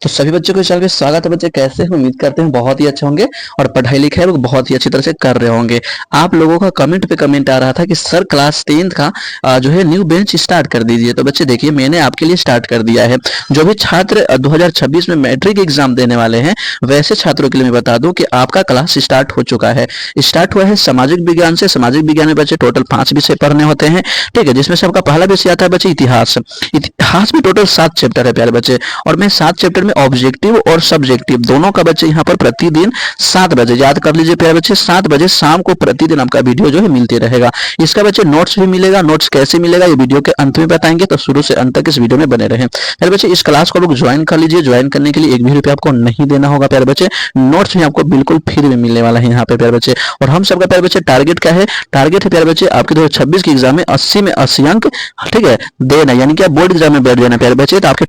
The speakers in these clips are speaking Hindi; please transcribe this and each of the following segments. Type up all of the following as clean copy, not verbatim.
तो सभी बच्चों को इस चैनल पे स्वागत है। बच्चे कैसे हैं? उम्मीद करते हैं बहुत ही अच्छे होंगे और पढ़ाई लिखाई वो बहुत ही अच्छी तरह से कर रहे होंगे। आप लोगों का कमेंट पे कमेंट आ रहा था कि सर क्लास 10th का जो है न्यू बेंच स्टार्ट कर दीजिए। तो बच्चे देखिए मैंने आपके लिए स्टार्ट कर दिया है। जो भी छात्र 2026 में मैट्रिक एग्जाम देने वाले हैं वैसे छात्रों के लिए मैं बता दूं कि आपका क्लास स्टार्ट हो चुका है। स्टार्ट हुआ है सामाजिक विज्ञान से। सामाजिक विज्ञान में बच्चे टोटल 5 विषय पढ़ने होते हैं, ठीक है, जिसमें से आपका पहला विषय आता है बच्चे इतिहास। इतिहास में टोटल 7 चैप्टर है प्यारे बच्चे, और मैं 7 चैप्टर में ऑब्जेक्टिव और सब्जेक्टिव दोनों का बच्चे यहाँ पर प्रतिदिन 7 बजे याद कर लीजिए प्यारे बच्चे, 7 बजे शाम को प्रतिदिन आपका वीडियो जो है मिलते रहेगा। इसका बच्चे नोट्स भी मिलेगा। नोट्स कैसे मिलेगा ये वीडियो के अंत में बताएंगे, तो शुरू से अंत तक इस वीडियो में बने रहें प्यारे बच्चे। इस क्लास को लोग ज्वाइन कर लीजिए। ज्वाइन करने के लिए 1 भी रुपया आपको नहीं देना होगा प्यारे बच्चे। नोट्स भी आपको बिल्कुल फ्री में मिलने वाला है यहाँ पे प्यारे बच्चे। और हम सबका प्यारे बच्चे टारगेट क्या है? टारगेट है प्यारे बच्चे आपके 2026 के एग्जाम में 80 में 80 अंक, ठीक है, देना, यानी कि आप बोर्ड एग्जाम में बैठ जाना प्यारे बच्चे, तो आपके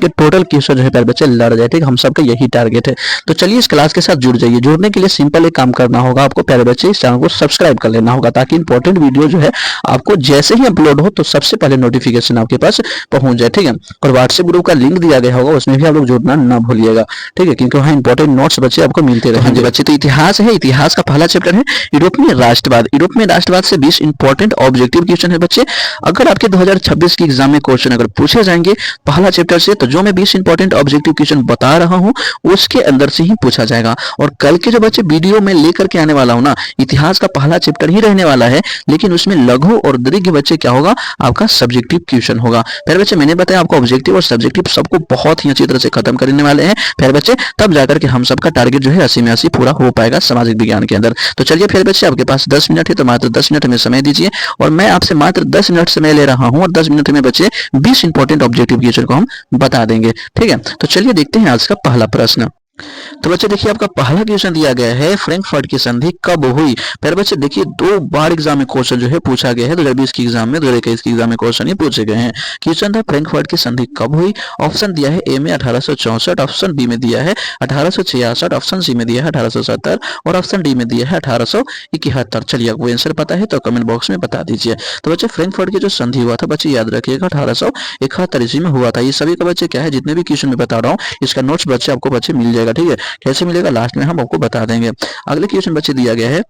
टोटल क्वेश्चन जो है प्यारे बच्चे लड़ जाए, ठीक। हम सबका यही टारगेट है। तो चलिए इस क्लास के साथ जुड़ जाइए। जुड़ने के लिए सिंपल एक काम करना होगा आपको प्यारे बच्चे, इस चैनल को सब्सक्राइब कर लेना होगा, ताकि इंपॉर्टेंट वीडियो जो है आपको जैसे ही अपलोड हो तो सबसे पहले नोटिफिकेशन आपके पास पहुंच जाए, ठीक है। और व्हाट्सएप ग्रुप का लिंक दिया गया होगा, उसमें भी आप लोग जुड़ना ना भूलिएगा, ठीक है, क्योंकि वहाँ इंपॉर्टेंट नोट्स बच्चे आपको मिलते रहेंगे बच्चे। तो इतिहास है, इतिहास का पहला चैप्टर है यूरोपीय राष्ट्रवाद। यूरोपीय राष्ट्रवाद से 20 इंपॉर्टेंट ऑब्जेक्टिव क्वेश्चन है बच्चे। अगर आपके 2026 की एग्जाम में क्वेश्चन अगर पूछे जाएंगे पहला चैप्टर से, तो जो मैं 20 इंपॉर्टेंट ऑब्जेक्टिव क्वेश्चन बता रहा हूं उसके अंदर से ही पूछा जाएगा। और कल के जो बच्चे वीडियो में लेकर के आने वाला हूं ना, इतिहास का पहला चैप्टर ही रहने वाला है, लेकिन उसमें लघु और दीर्घ बच्चे क्या होगा, आपका सब्जेक्टिव क्वेश्चन होगा। फिर बच्चे मैंने बताया आपको ऑब्जेक्टिव और सब्जेक्टिव सबको बहुत ही अच्छी तरह से खत्म करने वाले हैं फिर बच्चे, तब जाकर के हम सबका टारगेट जो है 80 में 80 पूरा हो पाएगा सामाजिक विज्ञान के अंदर। तो चलिए फिर बच्चे, आपके पास 10 मिनट है, तो मात्र 10 मिनट में समय दीजिए, और मैं आपसे मात्र 10 मिनट समय ले रहा हूं, और 10 मिनट में बच्चे 20 इंपॉर्टेंट ऑब्जेक्टिव क्वेश्चन को हम बता देंगे, ठीक है। तो चलिए देखते हैं आज का पहला प्रश्न। तो बच्चे देखिए आपका पहला क्वेश्चन दिया गया है, फ्रैंकफर्ट की संधि कब हुई। फिर बच्चे देखिए 2 बार एग्जाम में क्वेश्चन जो है पूछा गया है, 2020 की एग्जाम में, 2021 की एग्जाम में क्वेश्चन ये पूछे गए हैं। क्वेश्चन था फ्रैंकफर्ट की संधि कब हुई। ऑप्शन दिया है ए में 1864, ऑप्शन बी में दिया है 1866, ऑप्शन सी में दिया है 1870, और ऑप्शन डी में दिया है 1871। चलिए आपको आंसर पता है तो कमेंट बॉक्स में बता दीजिए। तो बच्चे फ्रैंकफर्ट की जो संधि हुआ था बच्चे याद रखिएगा 1871 ईस्वी में हुआ था। ये सभी का बच्चे क्या है, जितने भी क्वेश्चन में बता रहा हूँ इसका नोट्स बच्चे आपको बच्चे मिल जाएगा, ठीक है। कैसे मिलेगा लास्ट में हम आपको बता देंगे। अगले क्वेश्चन बच्चे दिया गया है,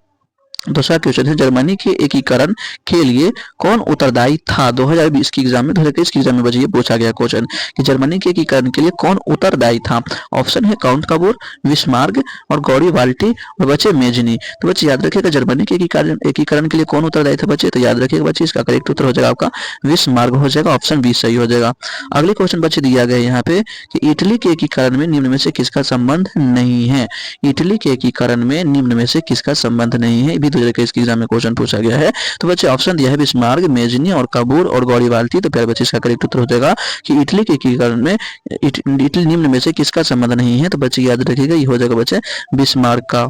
दूसरा क्वेश्चन है, जर्मनी के एकीकरण के लिए कौन उत्तरदायी था। 2020 की एग्जाम में, 2021 की एग्जाम में बच्चे ये पूछा गया क्वेश्चन कि जर्मनी के एकीकरण के लिए कौन उत्तरदायी था। ऑप्शन है काउंट काबूर, विस्मार्ग, और गौरी वाल्टी, और बच्चे मेजनी। तो बच्चे याद रखिएगा जर्मनी के एकीकरण के लिए कौन उत्तरदायी था बच्चे, तो याद रखिएगा बच्चे इसका करेक्ट उत्तर हो जाएगा आपका विस्मार्ग हो जाएगा, ऑप्शन बी सही हो जाएगा। अगले क्वेश्चन बच्चे दिया गया यहाँ पे कि इटली के एकीकरण में निम्न में से किसका संबंध नहीं है। इटली के एकीकरण में निम्न में से किसका संबंध नहीं है, 2021 की एग्जाम में क्वेश्चन पूछा गया है। तो बच्चे ऑप्शन दिया है बिस्मार्क, मेजनी, और काबूर, और गौरीवाल्टी। तो प्यारे बच्चे इसका करेक्ट उत्तर हो जाएगा कि इटली के एकीकरण में इटली निम्न में से किसका संबंध नहीं है। तो बच्चे याद रखिएगा ये हो जाएगा बच्चे बिस्मार्क का।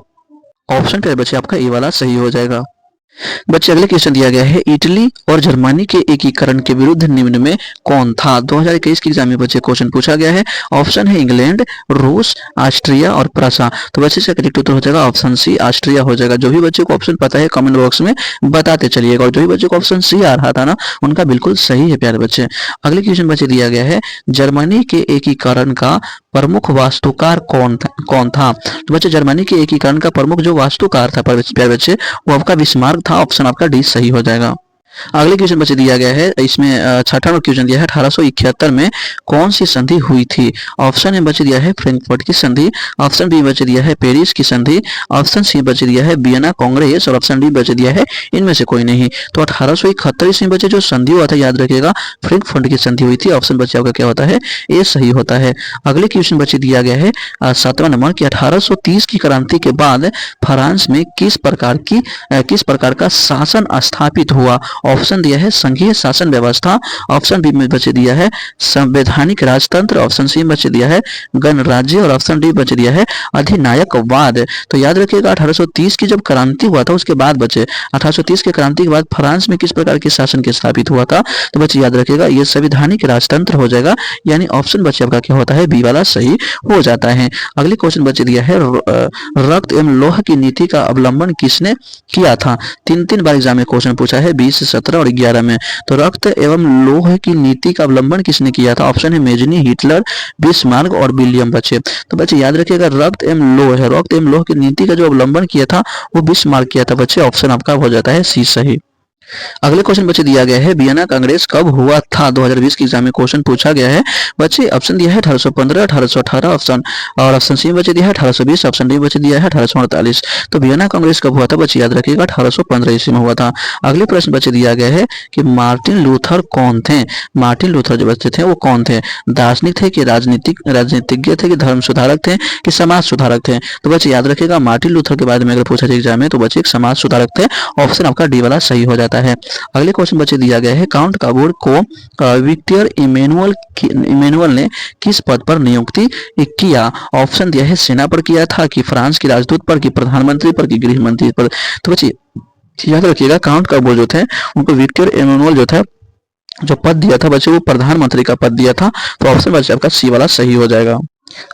ऑप्शन प्यारे बच्चे आपका ए वाला सही हो जाएगा। बच्चे अगले क्वेश्चन दिया गया है, इटली और जर्मनी के एकीकरण के विरुद्ध निम्न में कौन था। 2021 की एग्जाम में बच्चे क्वेश्चन पूछा गया है। ऑप्शन है इंग्लैंड, रूस, ऑस्ट्रिया, और प्रसा। तो बच्चे इसका करेक्ट उत्तर हो जाएगा ऑप्शन सी ऑस्ट्रिया हो जाएगा। जो भी बच्चे को ऑप्शन पता है कमेंट बॉक्स में बताते चलिएगा, और जो भी बच्चे को ऑप्शन सी आ रहा था ना उनका बिल्कुल सही है प्यारे बच्चे। अगले क्वेश्चन बच्चे दिया गया है, जर्मनी के एकीकरण का प्रमुख वास्तुकार कौन था। तो बच्चे जर्मनी के एकीकरण का प्रमुख जो वास्तुकार था प्यारे बच्चे वो आपका बिस्मार्क था, ऑप्शन आपका डी सही हो जाएगा। अगले क्वेश्चन बच्चे दिया गया है, इसमें छठा क्वेश्चन दिया है, 1871 में कौन सी संधि हुई थी। ऑप्शन ए बच्चे दिया है फ्रैंकफर्ट की संधि, ऑप्शन बी बच्चे दिया है पेरिस की संधि, ऑप्शन सी बच्चे दिया है वियना कांग्रेस, और ऑप्शन डी बच्चे दिया है इनमें से कोई नहीं। तो 1871 में बच्चे जो संधि हुआ था याद रखिएगा फ्रैंकफर्ट की संधि हुई थी, ऑप्शन बच्चे आपका क्या होता है ए सही होता है। अगले क्वेश्चन बच्चे दिया गया है 7वां नंबर कि 1830 की क्रांति के बाद फ्रांस में किस प्रकार का शासन स्थापित हुआ। ऑप्शन दिया है संघीय शासन व्यवस्था, ऑप्शन बी में बच्चे दिया है संवैधानिक राजतंत्र, ऑप्शन सी में बच्चे दिया है गणराज्य, और ऑप्शन डी बच्चे दिया है अधिनायकवाद। तो याद रखिएगा 1830 की जब क्रांति हुआ था उसके बाद बच्चे 1830 के क्रांति के बाद फ्रांस में किस प्रकार के शासन के स्थापित हुआ था। तो बच्चे याद रखिएगा ये संवैधानिक राजतंत्र हो जाएगा, यानी ऑप्शन बच्चे आपका क्या होता है बी वाला सही हो जाता है। अगले क्वेश्चन बच्चे दिया है, रक्त एवं लोह की नीति का अवलंबन किसने किया था। 3 बार एग्जाम में क्वेश्चन पूछा है 20, 17 और 11 में। तो रक्त एवं लोह की नीति का अवलंबन किसने किया था? ऑप्शन है मेजनी, हिटलर, बिस्मार्क और विलियम बच्चे। तो बच्चे याद रखिएगा रक्त एवं लोह है, रक्त एवं लोह की नीति का जो अवलंबन किया था वो बिस्मार्क किया था बच्चे। ऑप्शन आपका हो जाता है सी सही। अगले क्वेश्चन बच्चे दिया गया है वियना कांग्रेस कब हुआ था? 2020 के एग्जाम में क्वेश्चन पूछा गया है बच्चे। ऑप्शन दिया है 1815, 1818 ऑप्शन, और ऑप्शन सी बच्चे दिया है 1820, ऑप्शन डी बच्चे दिया है 1848। तो वियना कांग्रेस कब हुआ था बच्चे? याद रखिएगा 1815 ईस्वी में हुआ था। अगले प्रश्न बच्चे दिया गया है कि मार्टिन लूथर कौन थे? मार्टिन लूथर जो बच्चे थे वो कौन थे? दार्शनिक थे कि राजनीतिज्ञ थे कि धर्म सुधारक थे कि समाज सुधारक थे? तो बच्चे याद रखिएगा मार्टिन लूथर के बारे में अगर पूछा जाए एग्जाम में तो बच्चे एक समाज सुधारक थे। ऑप्शन आपका डी वाला सही हो जाता है। अगले क्वेश्चन बच्चे दिया गया है काउंट काबूर को विक्टर इमेनुअल ने किस पद पर नियुक्ति किया? ऑप्शन दिया है सेना पर किया था कि फ्रांस के राजदूत पर कि प्रधानमंत्री पर कि गृह मंत्री पर? तो बच्चे याद रखिएगा काउंट काबूर जो थे उनको विक्टर इमेनुअल जो था जो पद दिया था बच्चे वो प्रधानमंत्री का पद दिया था। तो ऑप्शन बच्चे आपका सी वाला सही हो जाएगा।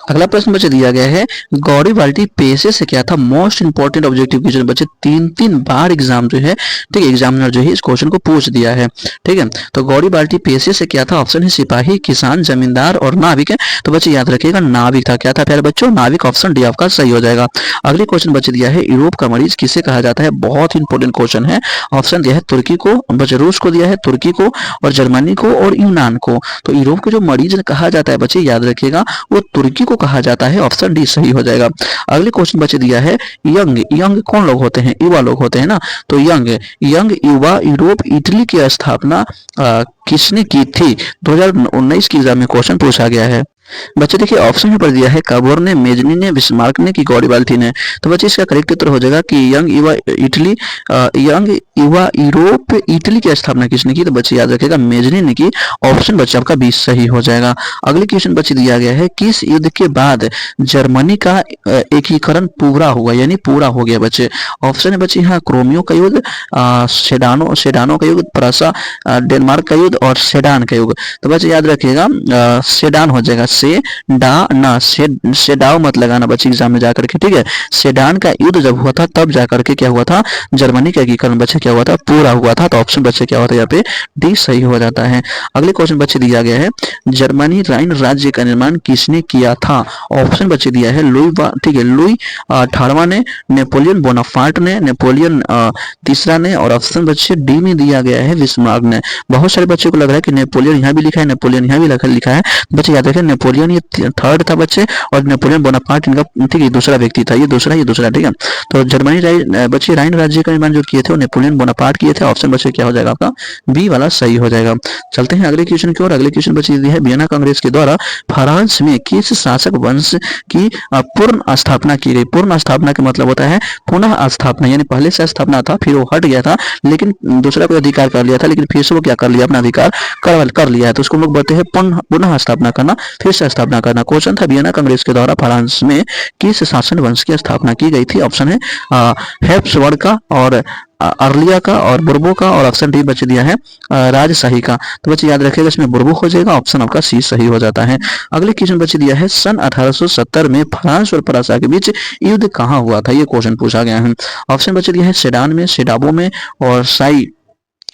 अगला प्रश्न बच्चे दिया गया है गौरीबाल्टी पेशे से क्या था? मोस्ट इंपॉर्टेंट ऑब्जेक्टिव क्वेश्चन बच्चे 3 बार एग्जाम जो है ठीक है एग्जामिनर जो है इस क्वेश्चन को पूछ दिया है। ठीक है तो गौरीबाल्टी पेशे से क्या था? ऑप्शन है सिपाही, किसान, जमींदार और नाविक है। तो बच्चे याद रखिएगा नाविक था। क्या था प्यारे बच्चों? नाविक। ऑप्शन डी आपका सही हो जाएगा। अगले क्वेश्चन बच्चे दिया है यूरोप का मरीज किसे कहा जाता है? बहुत इंपॉर्टेंट क्वेश्चन है। ऑप्शन दिया है तुर्की को, बच्चे रूस को दिया है, तुर्की को और जर्मनी को और यूनान को। तो यूरोप को जो मरीज कहा जाता है बच्चे याद रखिएगा वो तुर्की को कहा जाता है। ऑप्शन डी सही हो जाएगा। अगले क्वेश्चन बच्चे दिया है यंग कौन लोग होते हैं? युवा लोग होते हैं ना। तो यंग युवा यूरोप इटली की स्थापना किसने की थी? 2019 की एग्जाम में क्वेश्चन पूछा गया है। बच्चे देखिए ऑप्शन में पर दिया है काबोर ने, मेजनी ने, बिस्मार्क ने कि गौरीबाल्टी ने। तो बच्चे इसका करेक्ट उत्तर हो जाएगा कि यंग युवा यूरोप इटली की स्थापना किसने की? तो बच्चे याद रखिएगा मेजनी ने की। ऑप्शन बच्चे आपका 20 सही हो जाएगा। अगले क्वेश्चन बच्चे दिया गया है किस युद्ध के बाद जर्मनी का एकीकरण पूरा हुआ यानी पूरा हो गया बच्चे? ऑप्शन है बच्चे यहाँ क्रोमियो का युद्ध, सेडानो का युद्ध, प्रसा डेनमार्क का युद्ध और सेडान का युद्ध। तो बच्चे याद रखिएगा सेडान हो जाएगा। सेडाव मत लगाना बच्चे एग्जाम में जाकर के। ठीक है सेडान का युद्ध जब हुआ था तब जाकर के क्या हुआ था? जर्मनी का एकीकरण बच्चे क्या हुआ था? पूरा हुआ था। तो ऑप्शन बच्चे क्या होता है यहाँ पे डी सही हो जाता है। अगले क्वेश्चन बच्चे दिया गया है जर्मनी राइन राज्य का निर्माण किसने किया था? ऑप्शन बच्चे दिया है लुई 18वां ने, नेपोलियन बोनापार्ट ने, नेपोलियन तीसरा ने और ऑप्शन बच्चे डी में दिया गया है बिस्मार्क ने। बहुत सारे बच्चों को लग रहा है कि नेपोलियन यहाँ भी लिखा है, नेपोलियन यहाँ भी लिखा है। बच्चे याद रखें नेपोलियन ये थर्ड था बच्चे और नेपोलियन बोनापार्ट इनका ठीक है दूसरा व्यक्ति था। ये दूसरा ठीक है। तो जर्मनी बच्चे राइन राज्य का निर्माण जो किए थे वो नेपोलियन बोनापार्ट किए थे। ऑप्शन बच्चे क्या हो जाएगा आपका बी वाला सही हो जाएगा। चलते हैं अगले क्वेश्चन की ओर। अगले क्वेश्चन बच्चे दिया है वियना कांग्रेस के द्वारा फ्रांस में किस शासक वंश की पूर्ण स्थापना की गई? पूर्ण स्थापना का मतलब होता है पुनः स्थापना यानी पहले से स्थापना था फिर वो हट गया था लेकिन दूसरा कोई अधिकार कर लिया था लेकिन फिर से वो क्या कर लिया अपना अधिकार कर लिया है। तो उसको हम लोग बोलते हैं पुनः स्थापना करना, फिर से स्थापना करना। क्वेश्चन था वियना कांग्रेस के द्वारा फ्रांस में किस शासन वंश की स्थापना की गई थी? ऑप्शन है हैब्सबर्ग का और अर्लिया का और बुर्बो का और ऑप्शन डी बच्चे दिया है राजशाही का। तो बच्चे याद रखिएगा इसमें बुर्बो हो जाएगा। ऑप्शन आपका सी सही हो जाता है। अगले क्वेश्चन बच्चे दिया है सन 1870 में फ्रांस और फ्रांस के बीच युद्ध कहाँ हुआ था? ये क्वेश्चन पूछा गया है। ऑप्शन बच्चे दिया है सेडान में, सेडाबो में और साई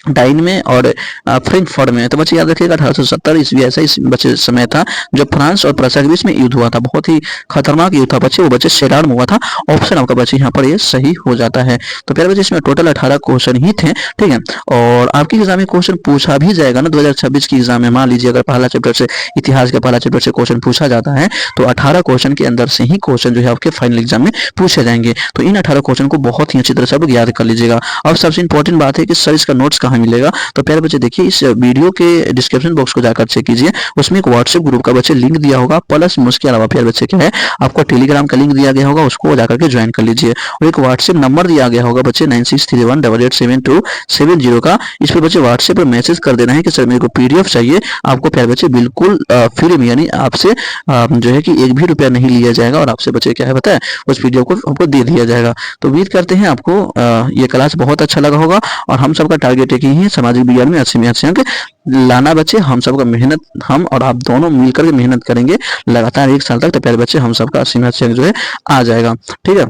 डाइन में और फ्रैंकफर्ट में। तो बच्चे याद रखिएगा 1870 ईस्वी ऐसा इस बच्चे समय था जब फ्रांस और प्रसा के बीच में युद्ध हुआ था। बहुत ही खतरनाक युद्ध था बच्चे, वो बच्चे सेडान में हुआ था। ऑप्शन आपका बच्चे यहाँ पर ये सही हो जाता है। तो प्यारे बच्चे इसमें टोटल 18 क्वेश्चन ही थे। ठीक है और आपकी एग्जाम में क्वेश्चन पूछा भी जाएगा ना 2026 की एग्जाम में। मान लीजिए अगर पहला चैप्टर से इतिहास का पहला चैप्टर से क्वेश्चन पूछा जाता है तो 18 क्वेश्चन के अंदर से ही क्वेश्चन जो है आपके फाइनल एग्जाम में पूछे जाएंगे। तो इन 18 क्वेश्चन को बहुत ही अच्छी तरह से आप याद कर लीजिएगा। अब सबसे इंपॉर्टेंट बात है कि सर इसका नोट्स कहाँ मिलेगा? तो प्यारे बच्चे देखिए इस वीडियो के डिस्क्रिप्शन बॉक्स को जाकर चेक कीजिए, उसमें एक व्हाट्सएप ग्रुप का बच्चे लिंक दिया होगा प्लस उसके अलावा प्यारे बच्चे क्या है आपको टेलीग्राम का लिंक दिया गया होगा, उसको जाकर के ज्वाइन कर लीजिए। और एक व्हाट्सएप नंबर दिया गया होगा बच्चे 9631887270 का। इस पर बच्चे व्हाट्सएप पर मैसेज कर देना है कि सर मेरे को पीडीएफ चाहिए। आपको प्यारे बच्चे बिल्कुल फ्री में यानी आपसे जो है कि एक भी रुपया नहीं लिया जाएगा और आपसे बच्चे क्या है बताए उस पीडीएफ को आपको दे दिया जाएगा। तो उम्मीद करते हैं आपको ये क्लास बहुत अच्छा लगा होगा और हम सबका टारगेट एक ही है सामाजिक विज्ञान में 80 में 80 अंक लाना बच्चे। हम सबका मेहनत हम और आप दोनों मिलकर के मेहनत करेंगे लगातार 1 साल तक। तो प्यारे बच्चे हम सबका 80 में 80 अंक जो है आ जाएगा। ठीक है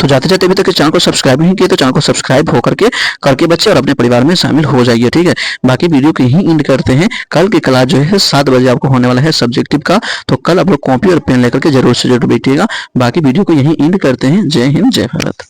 तो जाते जाते अभी तक इस चैनल को सब्सक्राइब नहीं किए तो चैनल को सब्सक्राइब होकर के करके बच्चे और अपने परिवार में शामिल हो जाइए, ठीक है। बाकी वीडियो को यहीं एंड करते हैं। कल की क्लास जो है 7 बजे आपको होने वाला है सब्जेक्टिव का, तो कल आप लोग कॉपी और पेन लेकर के जरूर से जरूर बैठिएगा। बाकी वीडियो को यहीं एंड करते हैं। जय हिंद, जय भारत।